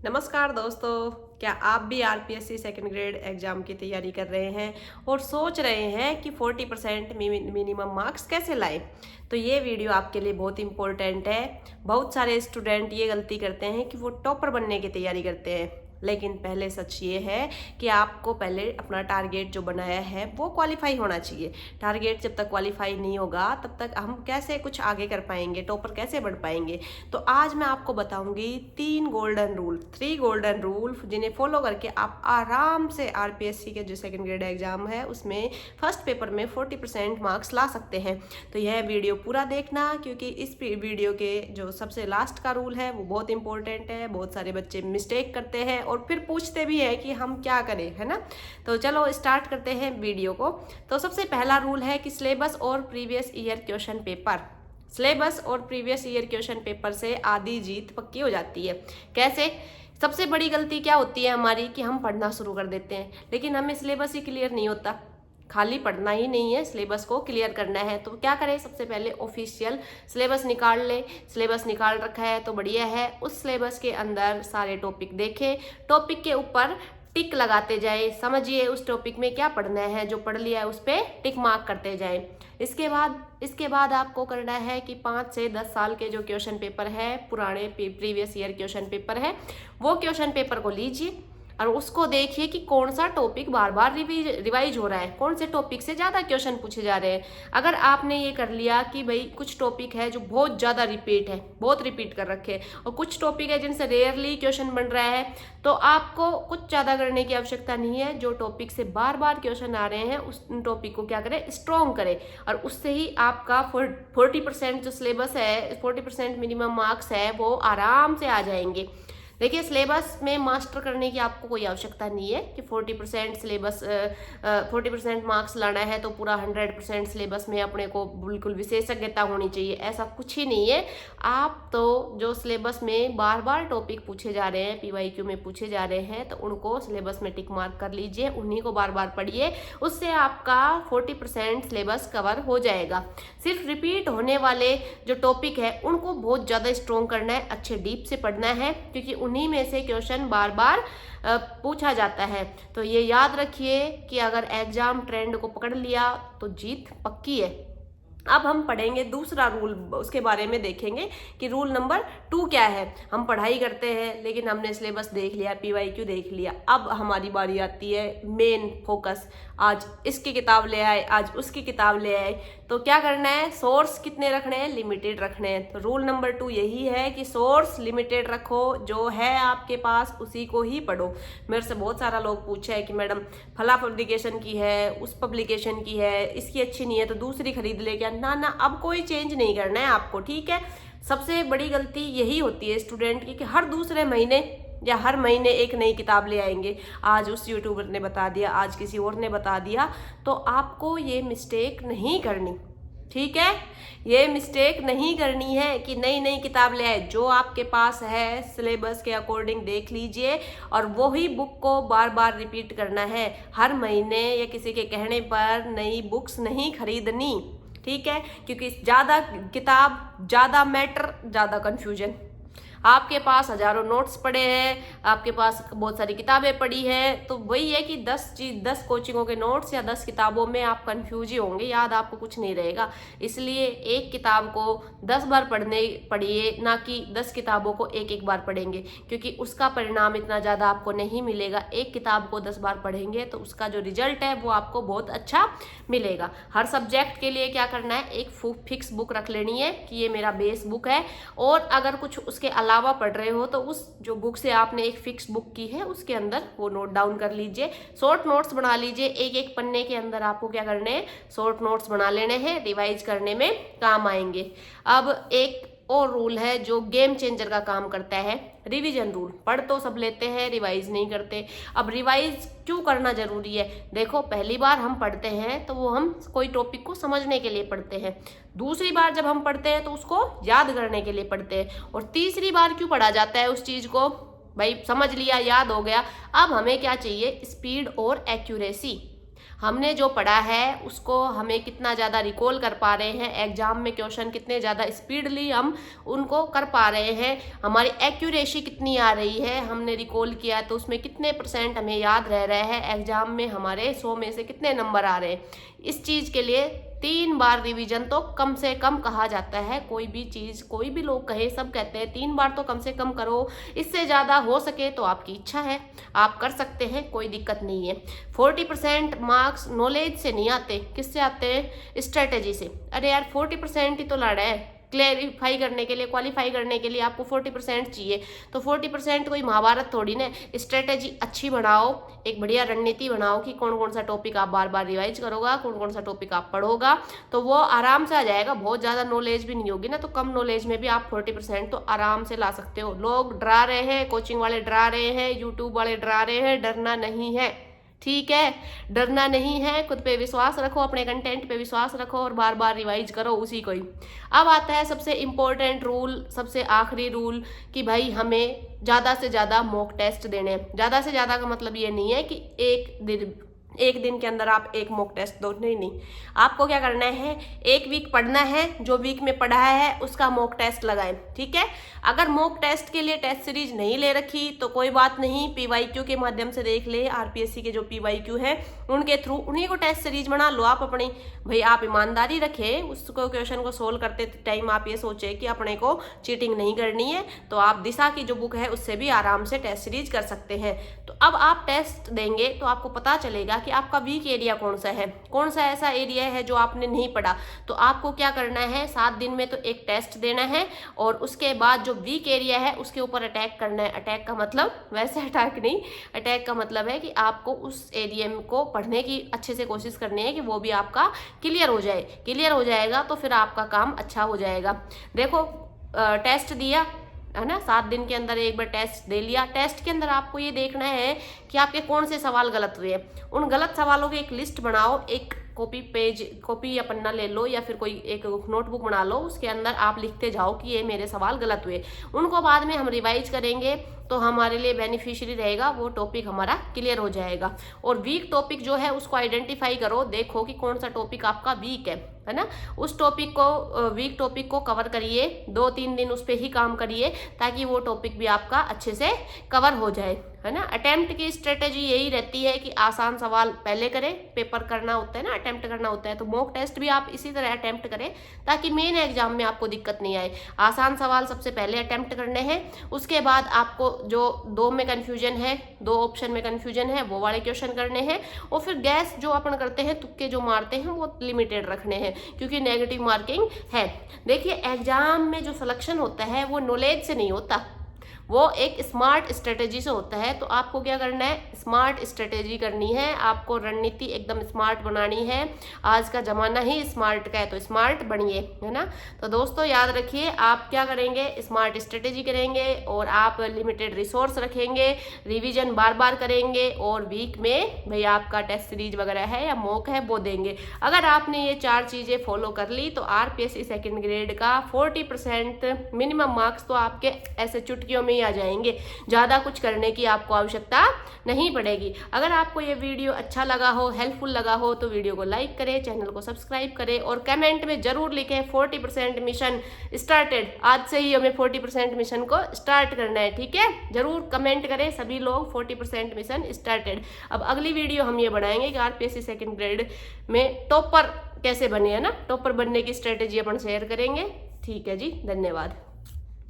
नमस्कार दोस्तों, क्या आप भी आरपीएससी सेकंड ग्रेड एग्जाम की तैयारी कर रहे हैं और सोच रहे हैं कि 40% मिनिमम मार्क्स कैसे लाएं? तो ये वीडियो आपके लिए बहुत इंपॉर्टेंट है। बहुत सारे स्टूडेंट ये गलती करते हैं कि वो टॉपर बनने की तैयारी करते हैं, लेकिन पहले सच ये है कि आपको पहले अपना टारगेट जो बनाया है वो क्वालिफाई होना चाहिए। टारगेट जब तक क्वालिफाई नहीं होगा तब तक हम कैसे कुछ आगे कर पाएंगे, टॉपर कैसे बढ़ पाएंगे। तो आज मैं आपको बताऊंगी 3 गोल्डन रूल जिन्हें फॉलो करके आप आराम से आरपीएससी के जो सेकंड ग्रेड एग्जाम है उसमें फर्स्ट पेपर में 40% मार्क्स ला सकते हैं। तो यह वीडियो पूरा देखना, क्योंकि इस वीडियो के जो सबसे लास्ट का रूल है वो बहुत इंपॉर्टेंट है। बहुत सारे बच्चे मिस्टेक करते हैं और फिर पूछते भी हैं कि हम क्या करें, है ना। तो चलो स्टार्ट करते हैं वीडियो को। तो सबसे पहला रूल है कि सिलेबस और प्रीवियस ईयर क्वेश्चन पेपर से आधी जीत पक्की हो जाती है। कैसे? सबसे बड़ी गलती क्या होती है हमारी कि हम पढ़ना शुरू कर देते हैं, लेकिन हमें सिलेबस ही क्लियर नहीं होता। खाली पढ़ना ही नहीं है, सिलेबस को क्लियर करना है। तो क्या करें? सबसे पहले ऑफिशियल सिलेबस निकाल ले। सिलेबस निकाल रखा है तो बढ़िया है। उस सिलेबस के अंदर सारे टॉपिक देखें, टॉपिक के ऊपर टिक लगाते जाए। समझिए उस टॉपिक में क्या पढ़ना है, जो पढ़ लिया है उस पर टिक मार्क करते जाए। इसके बाद आपको करना है कि 5 से 10 साल के जो क्वेश्चन पेपर है, पुराने प्रीवियस ईयर क्वेश्चन पेपर है, वो क्वेश्चन पेपर को लीजिए और उसको देखिए कि कौन सा टॉपिक बार बार रिवाइज हो रहा है, कौन से टॉपिक से ज़्यादा क्वेश्चन पूछे जा रहे हैं। अगर आपने ये कर लिया कि भाई कुछ टॉपिक है जो बहुत ज़्यादा बहुत रिपीट कर रखे, और कुछ टॉपिक है जिनसे रेयरली क्वेश्चन बन रहा है, तो आपको कुछ ज़्यादा करने की आवश्यकता नहीं है। जो टॉपिक से बार बार क्वेश्चन आ रहे हैं उस टॉपिक को क्या करें, स्ट्रॉन्ग करें, और उससे ही आपका 40% जो सिलेबस है, 40% मिनिमम मार्क्स है, वो आराम से आ जाएंगे। देखिए, सिलेबस में मास्टर करने की आपको कोई आवश्यकता नहीं है कि 40% मार्क्स लाना है तो पूरा 100% सिलेबस में अपने को बिल्कुल विशेषज्ञता होनी चाहिए, ऐसा कुछ ही नहीं है। आप तो जो सिलेबस में बार बार टॉपिक पूछे जा रहे हैं, पीवाईक्यू में पूछे जा रहे हैं, तो उनको सिलेबस में टिक मार्क कर लीजिए, उन्हीं को बार बार पढ़िए। उससे आपका 40% सिलेबस कवर हो जाएगा। सिर्फ रिपीट होने वाले जो टॉपिक है उनको बहुत ज़्यादा स्ट्रॉन्ग करना है, अच्छे डीप से पढ़ना है, क्योंकि उन्हीं में से क्वेश्चन बार बार पूछा जाता है। तो ये याद रखिए कि अगर एग्जाम ट्रेंड को पकड़ लिया तो जीत पक्की है। अब हम पढ़ेंगे दूसरा रूल, उसके बारे में देखेंगे कि रूल नंबर 2 क्या है। हम पढ़ाई करते हैं लेकिन हमने सिलेबस देख लिया, पीवाईक्यू देख लिया, अब हमारी बारी आती है मेन फोकस। आज इसकी किताब ले आए, आज उसकी किताब ले आए, तो क्या करना है? सोर्स कितने रखने हैं? लिमिटेड रखने हैं। तो रूल नंबर 2 यही है कि सोर्स लिमिटेड रखो, जो है आपके पास उसी को ही पढ़ो। मेरे से बहुत सारा लोग पूछा है कि मैडम फला पब्लिकेशन की है, उस पब्लिकेशन की है, इसकी अच्छी नहीं है तो दूसरी खरीद ले क्या? ना, अब कोई चेंज नहीं करना है आपको, ठीक है। सबसे बड़ी गलती यही होती है स्टूडेंट की कि हर दूसरे महीने या हर महीने एक नई किताब ले आएंगे। आज उस यूट्यूबर ने बता दिया, आज किसी और ने बता दिया। तो आपको ये मिस्टेक नहीं करनी, ठीक है। ये मिस्टेक नहीं करनी है कि नई नई किताब ले आए। जो आपके पास है सिलेबस के अकॉर्डिंग देख लीजिए, और वही बुक को बार बार रिपीट करना है। हर महीने या किसी के कहने पर नई बुक्स नहीं खरीदनी, ठीक है, क्योंकि ज़्यादा किताब, ज़्यादा मैटर, ज़्यादा कन्फ्यूजन। आपके पास हजारों नोट्स पड़े हैं, आपके पास बहुत सारी किताबें पड़ी हैं, तो वही है कि 10 कोचिंगों के नोट्स या 10 किताबों में आप कंफ्यूज ही होंगे, याद आपको कुछ नहीं रहेगा। इसलिए एक किताब को 10 बार पढ़िए, ना कि 10 किताबों को एक बार पढ़ेंगे, क्योंकि उसका परिणाम इतना ज़्यादा आपको नहीं मिलेगा। एक किताब को 10 बार पढ़ेंगे तो उसका जो रिजल्ट है वो आपको बहुत अच्छा मिलेगा। हर सब्जेक्ट के लिए क्या करना है, एक फिक्स बुक रख लेनी है कि ये मेरा बेस बुक है, और अगर कुछ उसके अलावा पढ़ रहे हो तो उस जो बुक से आपने एक फिक्स बुक की है उसके अंदर वो नोट डाउन कर लीजिए। शॉर्ट नोट्स बना लीजिए, एक पन्ने के अंदर आपको क्या करने हैं, शॉर्ट नोट्स बना लेने हैं, रिवाइज करने में काम आएंगे। अब एक और रूल है जो गेम चेंजर का काम करता है, रिवीजन रूल। पढ़ तो सब लेते हैं, रिवाइज नहीं करते। अब रिवाइज क्यों करना जरूरी है? देखो, पहली बार हम पढ़ते हैं तो वो हम कोई टॉपिक को समझने के लिए पढ़ते हैं, दूसरी बार जब हम पढ़ते हैं तो उसको याद करने के लिए पढ़ते हैं, और तीसरी बार क्यों पढ़ा जाता है उस चीज को? भाई समझ लिया, याद हो गया, अब हमें क्या चाहिए? स्पीड और एक्यूरेसी। हमने जो पढ़ा है उसको हमें कितना ज़्यादा रिकॉल कर पा रहे हैं, एग्जाम में क्वेश्चन कितने ज़्यादा स्पीडली हम उनको कर पा रहे हैं, हमारी एक्यूरेसी कितनी आ रही है, हमने रिकॉल किया तो उसमें कितने % हमें याद रह रहा है, एग्जाम में हमारे 100 में से कितने नंबर आ रहे हैं। इस चीज़ के लिए 3 बार रिवीजन तो कम से कम कहा जाता है। कोई भी चीज़ कोई भी लोग कहे, सब कहते हैं 3 बार तो कम से कम करो, इससे ज़्यादा हो सके तो आपकी इच्छा है, आप कर सकते हैं, कोई दिक्कत नहीं है। 40% मार्क्स नॉलेज से नहीं आते, किससे आते हैं? स्ट्रेटेजी से। अरे यार 40% ही तो लड़ा है, क्लेरिफाई करने के लिए, क्वालिफाई करने के लिए आपको 40% चाहिए, तो 40% कोई महाभारत थोड़ी ना। स्ट्रेटेजी अच्छी बनाओ, एक बढ़िया रणनीति बनाओ कि कौन कौन सा टॉपिक आप बार बार रिवाइज करोगा, कौन कौन सा टॉपिक आप पढ़ोगा, तो वो आराम से आ जाएगा। बहुत ज़्यादा नॉलेज भी नहीं होगी ना, तो कम नॉलेज में भी आप 40% तो आराम से ला सकते हो। लोग डरा रहे हैं, कोचिंग वाले डरा रहे हैं, यूट्यूब वाले डरा रहे हैं, डरना नहीं है, ठीक है, डरना नहीं है। खुद पे विश्वास रखो, अपने कंटेंट पे विश्वास रखो और बार बार रिवाइज करो उसी को ही। अब आता है सबसे इम्पोर्टेंट रूल, सबसे आखिरी रूल, कि भाई हमें ज़्यादा से ज़्यादा मॉक टेस्ट देने हैं। ज़्यादा से ज़्यादा का मतलब ये नहीं है कि एक दिन के अंदर आप एक मॉक टेस्ट दो, नहीं, आपको क्या करना है, एक वीक पढ़ना है, जो वीक में पढ़ा है उसका मॉक टेस्ट लगाएं, ठीक है। अगर मॉक टेस्ट के लिए टेस्ट सीरीज नहीं ले रखी तो कोई बात नहीं, PYQ के माध्यम से देख ले, RPSC के जो PYQ है उनके थ्रू उन्हीं को टेस्ट सीरीज बना लो आप अपनी। भाई आप ईमानदारी रखें, उसको क्वेश्चन को सोल्व करते टाइम आप ये सोचे कि अपने को चीटिंग नहीं करनी है, तो आप दिशा की जो बुक है उससे भी आराम से टेस्ट सीरीज कर सकते हैं। तो अब आप टेस्ट देंगे तो आपको पता चलेगा कि आपका वीक एरिया कौन सा है, कौन सा ऐसा एरिया है जो आपने नहीं पढ़ा। तो आपको क्या करना है, 7 दिन में तो एक टेस्ट देना है और उसके बाद जो वीक एरिया है उसके ऊपर अटैक करना है। अटैक का मतलब वैसे अटैक नहीं, अटैक का मतलब है कि आपको उस एरिया को पढ़ने की अच्छे से कोशिश करनी है कि वो भी आपका क्लियर हो जाए। क्लियर हो जाएगा तो फिर आपका काम अच्छा हो जाएगा। देखो टेस्ट दिया है ना, 7 दिन के अंदर एक बार टेस्ट दे लिया। टेस्ट के अंदर आपको ये देखना है कि आपके कौन से सवाल गलत हुए। उन गलत सवालों की एक लिस्ट बनाओ, एक कॉपी या पन्ना ले लो या फिर कोई एक नोटबुक बना लो, उसके अंदर आप लिखते जाओ कि ये मेरे सवाल गलत हुए। उनको बाद में हम रिवाइज करेंगे तो हमारे लिए बेनिफिशियरी रहेगा, वो टॉपिक हमारा क्लियर हो जाएगा। और वीक टॉपिक जो है उसको आइडेंटिफाई करो, देखो कि कौन सा टॉपिक आपका वीक है ना। उस टॉपिक को, वीक टॉपिक को कवर करिए, 2-3 दिन उस पर ही काम करिए ताकि वो टॉपिक भी आपका अच्छे से कवर हो जाए, है ना। अटेम्प्ट की स्ट्रेटेजी यही रहती है कि आसान सवाल पहले करें, पेपर करना होता है ना, अटेम्प्ट करना होता है, तो मॉक टेस्ट भी आप इसी तरह अटेम्प्ट करें ताकि मेन एग्जाम में आपको दिक्कत नहीं आए। आसान सवाल सबसे पहले अटेम्प्ट करने हैं, उसके बाद आपको जो 2 में कन्फ्यूजन है, 2 ऑप्शन में कन्फ्यूजन है, वो वाले क्वेश्चन करने हैं। और फिर गैस जो अपन करते हैं, तुक्के जो मारते हैं, वो लिमिटेड रखने हैं क्योंकि नेगेटिव मार्किंग है। देखिए एग्जाम में जो सिलेक्शन होता है वो नॉलेज से नहीं होता, वो एक स्मार्ट स्ट्रेटेजी से होता है। तो आपको क्या करना है, स्मार्ट स्ट्रेटेजी करनी है, आपको रणनीति एकदम स्मार्ट बनानी है। आज का ज़माना ही स्मार्ट का है, तो स्मार्ट बनिए, है ना। तो दोस्तों याद रखिए, आप क्या करेंगे, स्मार्ट स्ट्रेटेजी करेंगे और आप लिमिटेड रिसोर्स रखेंगे, रिवीजन बार बार करेंगे और वीक में भाई आपका टेस्ट सीरीज वगैरह है या मॉक है वो देंगे। अगर आपने ये 4 चीज़ें फॉलो कर ली तो RPSC सेकेंड ग्रेड का 40% मिनिमम मार्क्स तो आपके ऐसे चुटकियों में आ जाएंगे, ज़्यादा कुछ करने की आपको आवश्यकता नहीं पड़ेगी। अगर आपको ये वीडियो अच्छा लगा हो, हेल्पफुल लगा हो, तो वीडियो को लाइक करें, चैनल को सब्सक्राइब करें और कमेंट में जरूर लिखें 40% मिशन स्टार्टेड। आज से ही हमें 40% मिशन को स्टार्ट करना है, ठीक है। जरूर कमेंट करें सभी लोग 40% मिशन स्टार्टेड। अब अगली वीडियो हम ये बनाएंगे कि RPSC सेकेंड ग्रेड में टॉपर कैसे बने, है ना, टॉपर बनने की स्ट्रेटेजी अपन शेयर करेंगे। ठीक है जी, धन्यवाद।